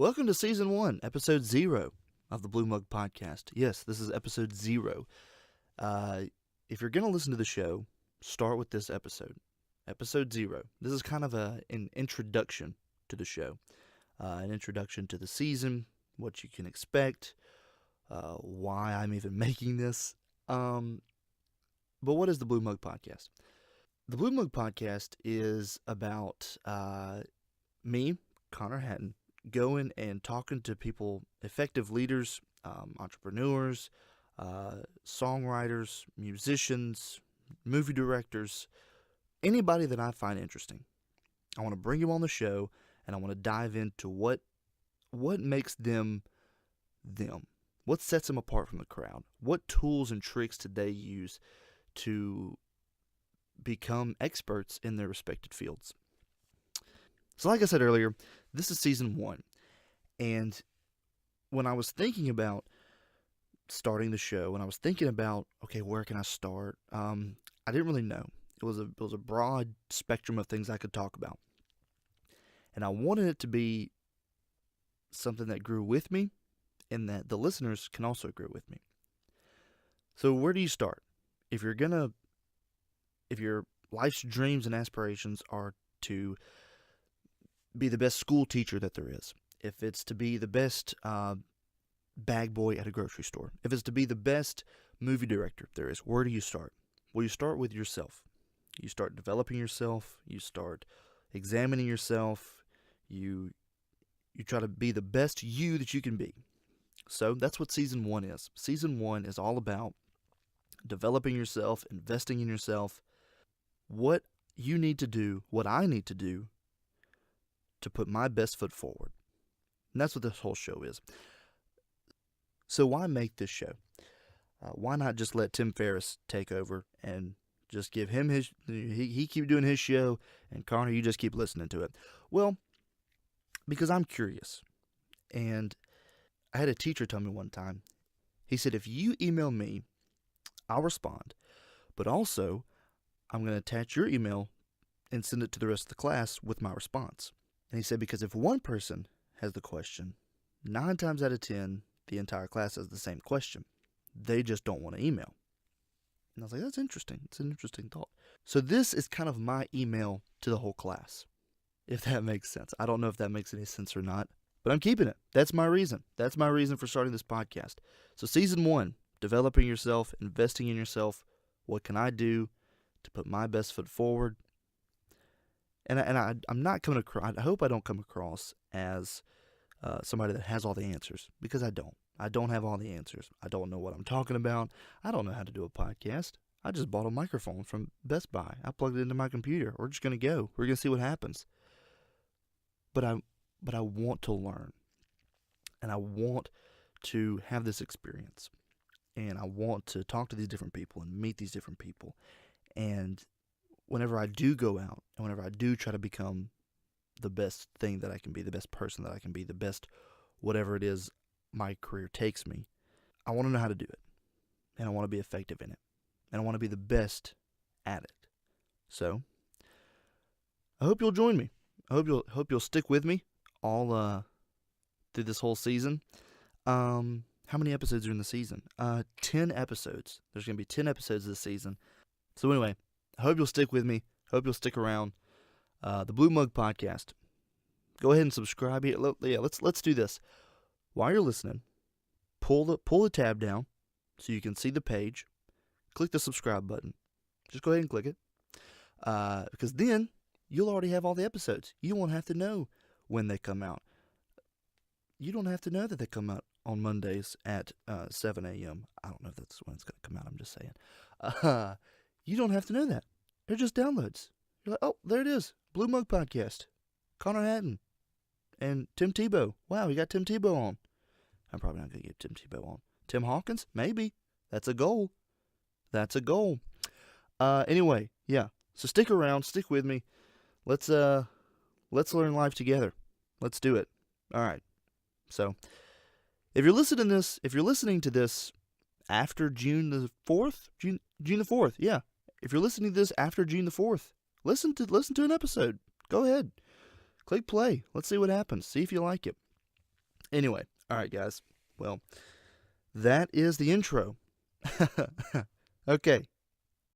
Welcome to Season 1, Episode 0 of the Blue Mug Podcast. Yes, this is Episode 0. If you're going to listen to the show, start with this episode. Episode 0. This is kind of an introduction to the show. An introduction to the season, what you can expect, why I'm even making this. But what is the Blue Mug Podcast? The Blue Mug Podcast is about me, Connor Hatton, going and talking to people, effective leaders, entrepreneurs, songwriters, musicians, movie directors, anybody that I find interesting. I want to bring you on the show, and I want to dive into what makes them them. What sets them apart from the crowd? What tools and tricks did they use to become experts in their respected fields? So like I said earlier, this is Season 1, and when I was thinking about starting the show, when I was thinking about, okay, where can I start, I didn't really know. It was a broad spectrum of things I could talk about, and I wanted it to be something that grew with me, and that the listeners can also grow with me. So where do you start? If your life's dreams and aspirations are to be the best school teacher that there is, if it's to be the best bag boy at a grocery store, if it's to be the best movie director there is, where do you start? Well, you start with yourself. You start developing yourself. You start examining yourself. You try to be the best you that you can be. So that's what Season 1 is. Season 1 is all about developing yourself, investing in yourself, what you need to do, what I need to do to put my best foot forward. And that's what this whole show is. So why make this show? Why not just let Tim Ferriss take over and just give him his, he keep doing his show, and Connor, you just keep listening to it? Well, because I'm curious. And I had a teacher tell me one time, he said, if you email me, I'll respond. But also, I'm going to attach your email and send it to the rest of the class with my response. And he said, because if one person has the question, 9 times out of 10, the entire class has the same question. They just don't want to email. And I was like, that's interesting. It's an interesting thought. So this is kind of my email to the whole class, if that makes sense. I don't know if that makes any sense or not, but I'm keeping it. That's my reason. That's my reason for starting this podcast. So Season 1, developing yourself, investing in yourself. What can I do to put my best foot forward? And I'm not coming across, I hope I don't come across as somebody that has all the answers, because I don't. I don't have all the answers. I don't know what I'm talking about. I don't know how to do a podcast. I just bought a microphone from Best Buy. I plugged it into my computer. We're just going to go. We're going to see what happens. But I want to learn. And I want to have this experience. And I want to talk to these different people and meet these different people. And whenever I do go out, and whenever I do try to become the best thing that I can be, the best person that I can be, the best whatever it is my career takes me, I want to know how to do it. And I want to be effective in it. And I want to be the best at it. So, I hope you'll join me. I hope you'll stick with me all through this whole season. How many episodes are in the season? 10 episodes. There's going to be 10 episodes this season. So anyway, I hope you'll stick with me. I hope you'll stick around. The Blue Mug Podcast. Go ahead and subscribe here. Let's do this. While you're listening, pull the tab down so you can see the page. Click the subscribe button. Just go ahead and click it. Because then you'll already have all the episodes. You won't have to know when they come out. You don't have to know that they come out on Mondays at 7 a.m. I don't know if that's when it's going to come out. I'm just saying. You don't have to know that. They're just downloads. You're like, oh, there it is. Blue Mug Podcast. Connor Hatton. And Tim Tebow. Wow, we got Tim Tebow on. I'm probably not going to get Tim Tebow on. Tim Hawkins? Maybe. That's a goal. Anyway, yeah. So stick around. Stick with me. Let's learn life together. Let's do it. All right. So, if you're listening to this after June the 4th, June the 4th, yeah. If you're listening to this after June the 4th, listen to an episode. Go ahead. Click play. Let's see what happens. See if you like it. Anyway, all right, guys. Well, that is the intro. Okay,